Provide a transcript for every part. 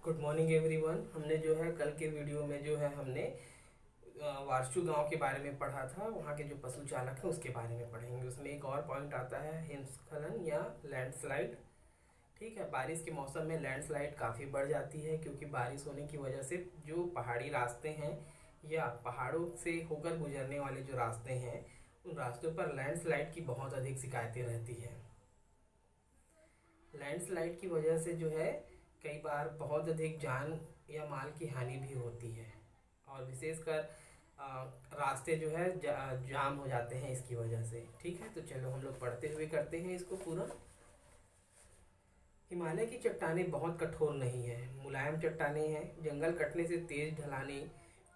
Good morning everyone. हमने जो है कल के वीडियो में जो है हमने वारसू गांव के बारे में पढ़ा था। वहाँ के जो पशु चालक हैं उसके बारे में पढ़ेंगे। उसमें एक और पॉइंट आता है हिमस्खलन या लैंडस्लाइड। ठीक है, बारिश के मौसम में लैंडस्लाइड काफ़ी बढ़ जाती है क्योंकि बारिश होने की वजह से जो पहाड़ी रास्ते हैं या पहाड़ों से होकर गुजरने वाले जो रास्ते हैं उन रास्तों पर लैंडस्लाइड की बहुत अधिक शिकायतें रहती है। लैंडस्लाइड की वजह से जो है कई बार बहुत अधिक जान या माल की हानि भी होती है और विशेषकर रास्ते जो है जाम हो जाते हैं इसकी वजह से। ठीक है, तो चलो हम लोग पढ़ते हुए करते हैं इसको पूरा। हिमालय की चट्टानें बहुत कठोर नहीं है, मुलायम चट्टानें हैं। जंगल कटने से तेज ढलानें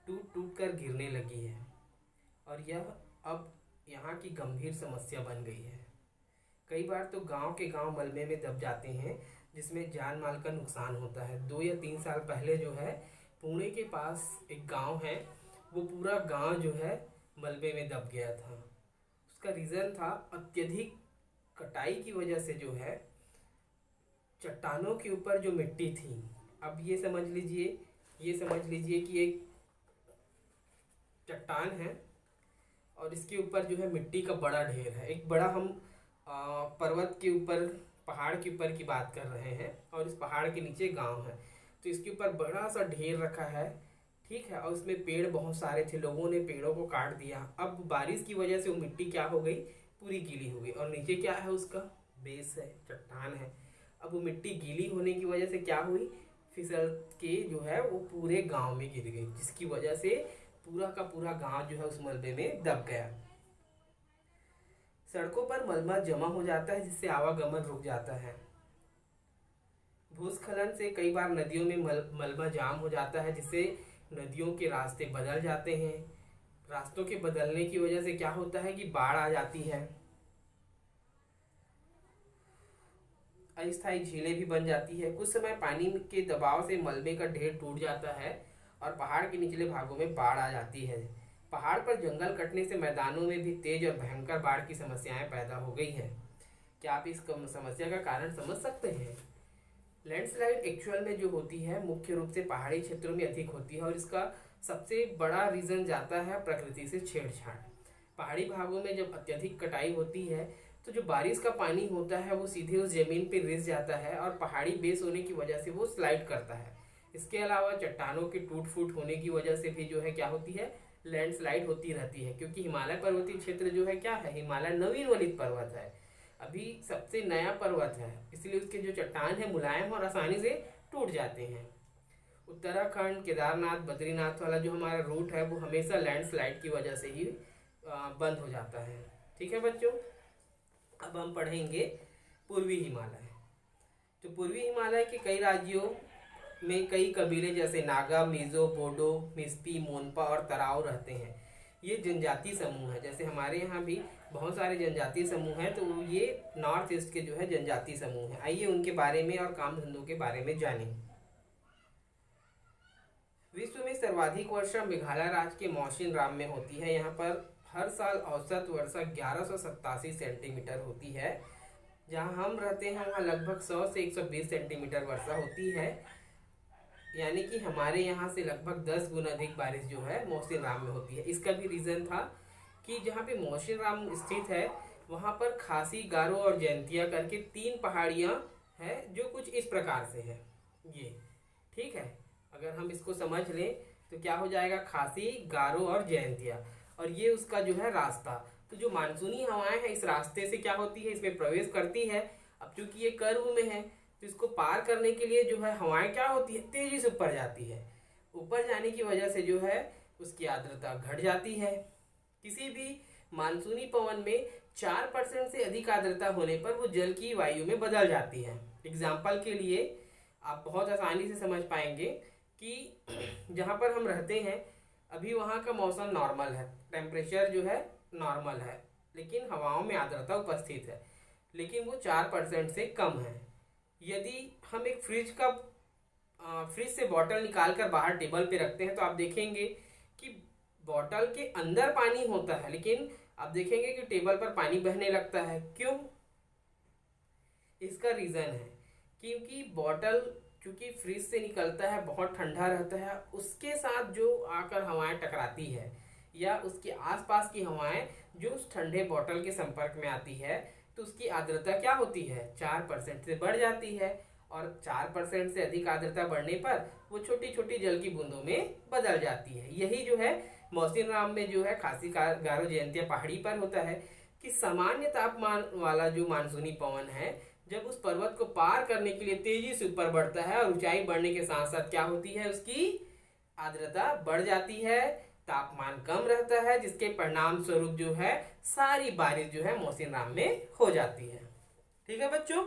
टूट टूट कर गिरने लगी है और यह अब यहाँ की गंभीर समस्या बन गई है। कई बार तो गांव के गांव मलबे में दब जाते हैं जिसमें जान माल का नुकसान होता है। 2 या 3 साल पहले जो है पुणे के पास एक गांव है, वो पूरा गांव जो है मलबे में दब गया था। उसका रीज़न था अत्यधिक कटाई की वजह से जो है चट्टानों के ऊपर जो मिट्टी थी। अब ये समझ लीजिए कि एक चट्टान है और इसके ऊपर जो है मिट्टी का बड़ा ढेर है। एक बड़ा हम पर्वत के ऊपर पहाड़ के ऊपर की बात कर रहे हैं और इस पहाड़ के नीचे गांव है, तो इसके ऊपर बड़ा सा ढेर रखा है। ठीक है, और उसमें पेड़ बहुत सारे थे, लोगों ने पेड़ों को काट दिया। अब बारिश की वजह से वो मिट्टी क्या हो गई, पूरी गीली हो गई और नीचे क्या है, उसका बेस है, चट्टान है। अब वो मिट्टी गीली होने की वजह से क्या हुई, फिसल के जो है वो पूरे गांव में गिर गई, जिसकी वजह से पूरा का पूरा गांव जो है उस मलबे में दब गया। सड़कों पर मलबा जमा हो जाता है जिससे आवागमन रुक जाता है। भूस्खलन से कई बार नदियों में मलबा जाम हो जाता है जिससे नदियों के रास्ते बदल जाते हैं। रास्तों के बदलने की वजह से क्या होता है कि बाढ़ आ जाती है, अस्थायी झीलें भी बन जाती है। कुछ समय पानी के दबाव से मलबे का ढेर टूट जाता है और पहाड़ के निचले भागों में बाढ़ आ जाती है। पहाड़ पर जंगल कटने से मैदानों में भी तेज और भयंकर बाढ़ की समस्याएं पैदा हो गई हैं। क्या आप इस समस्या का कारण समझ सकते हैं? लैंडस्लाइड एक्चुअल में जो होती है मुख्य रूप से पहाड़ी क्षेत्रों में अधिक होती है और इसका सबसे बड़ा रीजन जाता है प्रकृति से छेड़छाड़। पहाड़ी भागों में जब अत्यधिक कटाई होती है तो जो बारिश का पानी होता है वो सीधे उस जमीन पे रिस जाता है और पहाड़ी बेस होने की वजह से वो स्लाइड करता है। इसके अलावा चट्टानों के टूट फूट होने की वजह से भी जो है क्या होती है, लैंडस्लाइड होती रहती है। क्योंकि हिमालय पर्वतीय क्षेत्र जो है क्या है, हिमालय नवीन वलित पर्वत है, अभी सबसे नया पर्वत है, इसलिए उसके जो चट्टान है मुलायम और आसानी से टूट जाते हैं। उत्तराखंड, केदारनाथ, बद्रीनाथ वाला जो हमारा रूट है वो हमेशा लैंडस्लाइड की वजह से ही बंद हो जाता है। ठीक है बच्चों, अब हम पढ़ेंगे पूर्वी हिमालय। तो पूर्वी हिमालय के कई राज्यों में कई कबीले जैसे नागा, मिजो, बोडो, मिस्पी, मोनपा और तराव रहते हैं। ये जनजाति समूह है, जैसे हमारे यहाँ भी बहुत सारे जनजातीय समूह हैं, तो ये नॉर्थ ईस्ट के जो है जनजातीय समूह हैं। आइए उनके बारे में और काम धंधों के बारे में जानें। विश्व में सर्वाधिक वर्षा मेघालय राज्य के मौसिनराम में होती है। यहाँ पर हर साल औसत वर्षा 1187 सेंटीमीटर होती है। जहाँ हम रहते हैं वहाँ लगभग 100 से 120 सेंटीमीटर वर्षा होती है, यानी कि हमारे यहाँ से लगभग 10 गुना अधिक बारिश जो है मौसिनराम में होती है। इसका भी रीज़न था कि जहाँ पे मौसिनराम स्थित है वहाँ पर खासी, गारो और जयंतिया करके 3 पहाड़ियाँ हैं जो कुछ इस प्रकार से है ये। ठीक है, अगर हम इसको समझ लें तो क्या हो जाएगा, खासी, गारो और जयंतिया, और ये उसका जो है रास्ता। तो जो मानसूनी हवाएं हैं इस रास्ते से क्या होती है, इसमें प्रवेश करती है। अब चूंकि ये कर्व में है तो इसको पार करने के लिए जो है हवाएं क्या होती है, तेजी से ऊपर जाती है। ऊपर जाने की वजह से जो है उसकी आर्द्रता घट जाती है। किसी भी मानसूनी पवन में 4% से अधिक आर्द्रता होने पर वो जल की वायु में बदल जाती है। एग्जाम्पल के लिए आप बहुत आसानी से समझ पाएंगे कि जहाँ पर हम रहते हैं अभी वहाँ का मौसम नॉर्मल है, टेम्परेचर जो है नॉर्मल है, लेकिन हवाओं में आर्द्रता उपस्थित है, लेकिन वो 4% से कम है। यदि हम एक फ्रिज से बॉटल निकाल कर बाहर टेबल पे रखते हैं तो आप देखेंगे कि बॉटल के अंदर पानी होता है, लेकिन आप देखेंगे कि टेबल पर पानी बहने लगता है। क्यों? इसका रीज़न है क्योंकि बॉटल चूंकि फ्रिज से निकलता है बहुत ठंडा रहता है, उसके साथ जो आकर हवाएं टकराती है या उसके आसपास की हवाएं जो उस ठंडे बॉटल के संपर्क में आती है, तो उसकी आर्द्रता क्या होती है, 4% से बढ़ जाती है। और 4% से अधिक आर्द्रता बढ़ने पर वो छोटी छोटी जल की बूंदों में बदल जाती है। यही जो है मौसिन राम में जो है खासी गारो जयंतिया पहाड़ी पर होता है कि सामान्य तापमान वाला जो मानसूनी पवन है जब उस पर्वत को पार करने के लिए तेजी से ऊपर बढ़ता है और ऊंचाई बढ़ने के साथ साथ क्या होती है, उसकी आर्द्रता बढ़ जाती है, तापमान कम रहता है, जिसके परिणाम स्वरूप जो है सारी बारिश जो है मौसिन राम में हो जाती है। ठीक है बच्चों,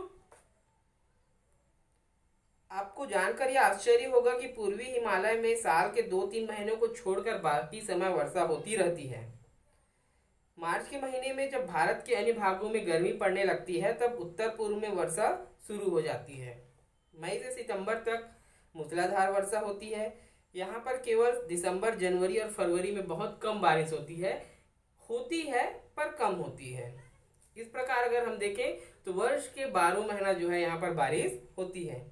आपको जानकर यह आश्चर्य होगा कि पूर्वी हिमालय में साल के 2-3 महीनों को छोड़कर बाकी समय वर्षा होती रहती है। मार्च के महीने में जब भारत के अन्य भागों में गर्मी पड़ने लगती है तब उत्तर पूर्व में वर्षा शुरू हो जाती है। मई से सितंबर तक मूसलाधार वर्षा होती है। यहाँ पर केवल दिसंबर, जनवरी और फरवरी में बहुत कम बारिश होती है पर कम होती है। इस प्रकार अगर हम देखें तो वर्ष के 12 महीना जो है यहाँ पर बारिश होती है।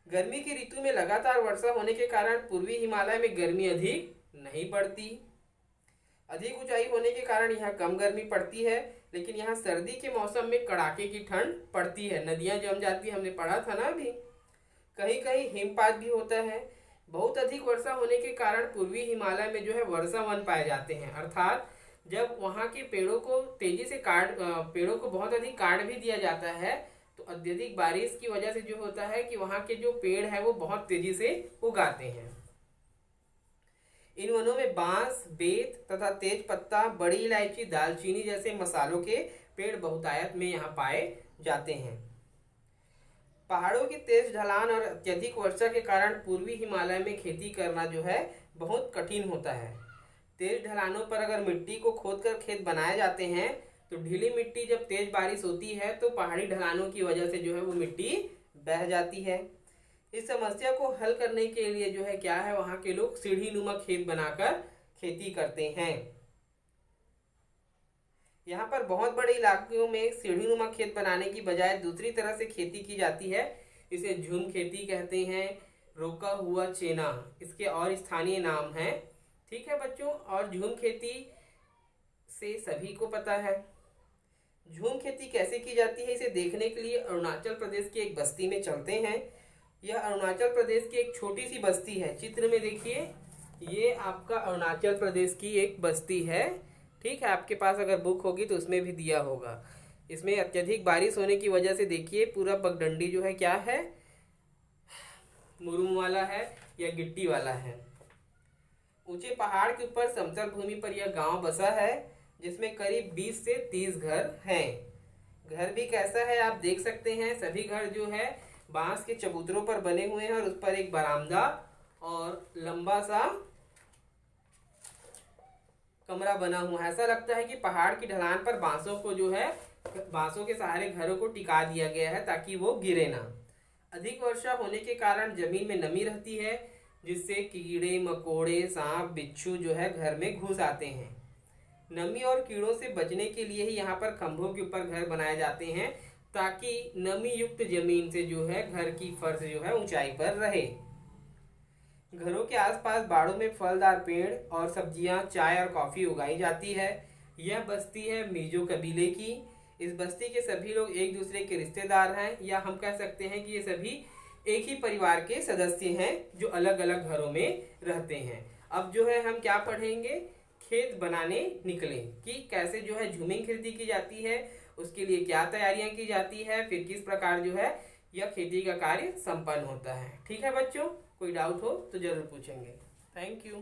गर्मी की ऋतु में लगातार वर्षा होने के कारण पूर्वी हिमालय में गर्मी अधिक नहीं पड़ती। अधिक ऊंचाई होने के कारण यहाँ कम गर्मी पड़ती है, लेकिन यहाँ सर्दी के मौसम में कड़ाके की ठंड पड़ती है, नदियाँ जम जाती है, हमने पढ़ा था ना अभी। कहीं कहीं हिमपात भी होता है। बहुत अधिक वर्षा होने के कारण पूर्वी हिमालय में जो है वर्षा वन पाए जाते हैं, अर्थात जब वहाँ के पेड़ों को तेजी से पेड़ों को बहुत अधिक काट भी दिया जाता है तो अत्यधिक बारिश की वजह से जो होता है कि वहाँ के जो पेड़ है वो बहुत तेजी से उगाते हैं। इन वनों में बांस, बेत तथा तेज पत्ता, बड़ी इलायची, दालचीनी जैसे मसालों के पेड़ बहुतायत में यहाँ पाए जाते हैं। पहाड़ों की तेज ढलान और अत्यधिक वर्षा के कारण पूर्वी हिमालय में खेती करना जो है बहुत कठिन होता है। तेज ढलानों पर अगर मिट्टी को खोदकर खेत बनाए जाते हैं तो ढीली मिट्टी जब तेज बारिश होती है तो पहाड़ी ढलानों की वजह से जो है वो मिट्टी बह जाती है। इस समस्या को हल करने के लिए जो है क्या है, वहां के लोग सीढ़ी नुमा खेत बनाकर खेती करते हैं। यहाँ पर बहुत बड़े इलाकों में सीढ़ी नुमा खेत बनाने की बजाय दूसरी तरह से खेती की जाती है। इसे झूम खेती कहते हैं, रोका हुआ चेना इसके और स्थानीय नाम हैं। ठीक है बच्चों, और झूम खेती से सभी को पता है। झूम खेती कैसे की जाती है इसे देखने के लिए अरुणाचल प्रदेश की एक बस्ती में चलते हैं। यह अरुणाचल प्रदेश की एक छोटी सी बस्ती है। चित्र में देखिए, ये आपका अरुणाचल प्रदेश की एक बस्ती है। ठीक है, आपके पास अगर बुक होगी तो उसमें भी दिया होगा। इसमें अत्यधिक बारिश होने की वजह से देखिए पूरा पगडंडी जो है क्या है, मुरुम वाला है या गिट्टी वाला है। ऊंचे पहाड़ के ऊपर समतल भूमि पर यह गांव बसा है जिसमें करीब 20 से 30 घर हैं। घर भी कैसा है आप देख सकते हैं। सभी घर जो है बांस के चबूतरों पर बने हुए हैं और उस पर एक बरामदा और लंबा सा कमरा बना हुआ है। ऐसा लगता है कि पहाड़ की ढलान पर बांसों को जो है बांसों के सहारे घरों को टिका दिया गया है ताकि वो गिरे ना। अधिक वर्षा होने के कारण जमीन में नमी रहती है जिससे कीड़े मकोड़े, सांप, बिच्छू जो है घर में घुस आते हैं। नमी और कीड़ों से बचने के लिए ही यहाँ पर खंभों के ऊपर घर बनाए जाते हैं ताकि नमी युक्त जमीन से जो है घर की फर्श जो है ऊंचाई पर रहे। घरों के आसपास बाड़ों में फलदार पेड़ और सब्जियां, चाय और कॉफी उगाई जाती है। यह बस्ती है मिजो कबीले की। इस बस्ती के सभी लोग एक दूसरे के रिश्तेदार हैं, या हम कह सकते हैं कि ये सभी एक ही परिवार के सदस्य हैं जो अलग अलग घरों में रहते हैं। अब जो है हम क्या पढ़ेंगे, खेत बनाने निकले कि कैसे जो है झूमिंग खेती की जाती है, उसके लिए क्या तैयारियां की जाती है, फिर किस प्रकार जो है यह खेती का कार्य संपन्न होता है। ठीक है बच्चों, कोई डाउट हो तो जरूर पूछेंगे। Thank you.